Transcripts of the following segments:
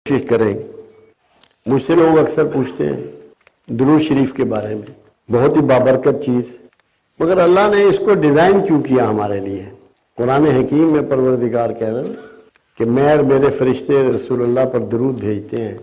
कोशिश करें। मुझसे लोग अक्सर पूछते हैं दुरूद शरीफ के बारे में, बहुत ही बाबरकत चीज़, मगर अल्लाह ने इसको डिज़ाइन क्यों किया हमारे लिए। कुरान हकीम में परवरदिगार कह रहे हैं कि मैं और मेरे फरिश्ते रसूलुल्लाह पर दुरूद भेजते हैं,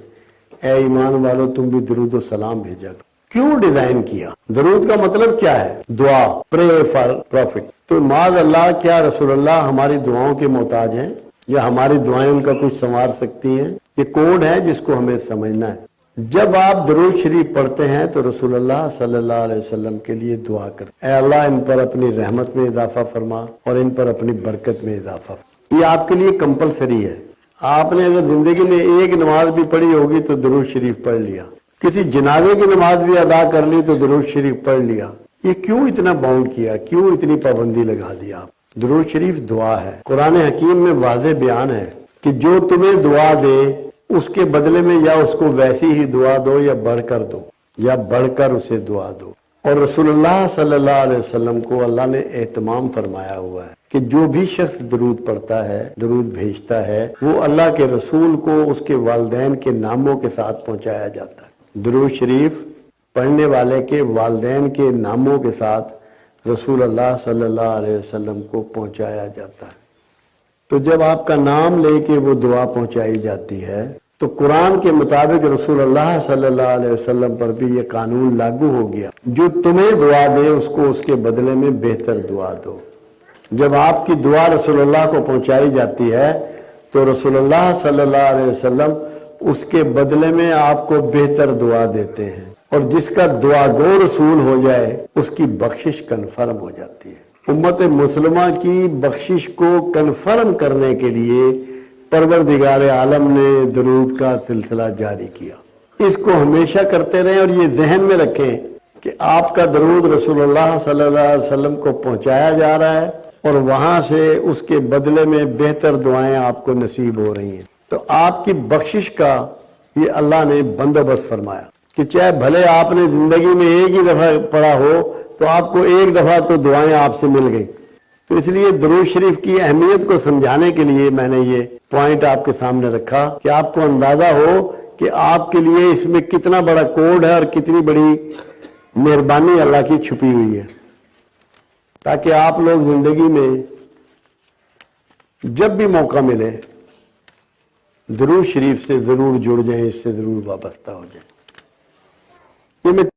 ए ईमान वालों तुम भी दुरूद और सलाम भेजा। क्यों डिज़ाइन किया? दुरूद का मतलब क्या है? दुआ, प्रे फॉर प्रॉफिट। तो माज़ अल्लाह क्या रसूलुल्लाह हमारी दुआओं के मोहताज हैं या हमारी दुआएं उनका कुछ संवार सकती हैं? ये कोड है जिसको हमें समझना है। जब आप दुरूद शरीफ पढ़ते हैं तो रसूलुल्लाह सल्लल्लाहु अलैहि वसल्लम के लिए दुआ करते हैं, ऐ अल्लाह इन पर अपनी रहमत में इजाफा फरमा और इन पर अपनी बरकत में इजाफा फरमा। ये आपके लिए कंपलसरी है। आपने अगर जिंदगी में एक नमाज भी पढ़ी होगी तो दुरूद शरीफ पढ़ लिया, किसी जनाजे की नमाज भी अदा कर ली तो दुरूद शरीफ पढ़ लिया। ये क्यों इतना बाउंड किया, क्यों इतनी पाबंदी लगा दी? आप दुरूद शरीफ दुआ है। कुरान हकीम में वाज़ेह बयान है कि जो तुम्हें दुआ दे उसके बदले में या उसको वैसी ही दुआ दो या बढ़कर दो या बढ़कर उसे दुआ दो। और रसूलुल्लाह सल्लल्लाहु अलैहि वसल्लम को अल्लाह ने एहतमाम फरमाया हुआ है कि जो भी शख्स दुरूद पढ़ता है, दुरूद भेजता है, वो अल्लाह के रसूल को उसके वालिदैन के नामों के साथ पहुंचाया जाता है। दुरूद शरीफ पढ़ने वाले के वालिदैन के नामों के साथ रसूलुल्लाह सल्लल्लाहु अलैहि वसल्लम को पहुंचाया जाता है। तो जब आपका नाम लेके वो दुआ पहुंचाई जाती है तो कुरान के मुताबिक रसूलुल्लाह सल्लल्लाहु अलैहि वसल्लम पर भी ये कानून लागू हो गया, जो तुम्हें दुआ दे उसको उसके बदले में बेहतर दुआ दो। जब आपकी दुआ रसूलुल्लाह को पहुंचाई जाती है तो रसूलुल्लाह सल्लल्लाहु अलैहि वसल्लम उसके बदले में आपको बेहतर दुआ देते हैं, और जिसका दुआ गो रसूल हो जाए उसकी बख्शिश कन्फर्म हो जाती है। उम्मत मुसलमा की बख्शिश को कन्फर्म करने के लिए परवरदिगार आलम ने दुरूद का सिलसिला जारी किया। इसको हमेशा करते रहें और ये जहन में रखें कि आपका दुरूद रसूलुल्लाह सल्लल्लाहु अलैहि वसल्लम को पहुंचाया जा रहा है और वहां से उसके बदले में बेहतर दुआएं आपको नसीब हो रही हैं। तो आपकी बख्शिश का ये अल्लाह ने बंदोबस्त फरमाया कि चाहे भले आपने जिंदगी में एक ही दफा पढ़ा हो तो आपको एक दफा तो दुआएं आपसे मिल गई। तो इसलिए दुरूद शरीफ की अहमियत को समझाने के लिए मैंने ये पॉइंट आपके सामने रखा कि आपको अंदाजा हो कि आपके लिए इसमें कितना बड़ा कोड है और कितनी बड़ी मेहरबानी अल्लाह की छुपी हुई है, ताकि आप लोग जिंदगी में जब भी मौका मिले दुरूद शरीफ से जरूर जुड़ जाएं, इससे जरूर वाबस्ता हो जाएं। ये मैं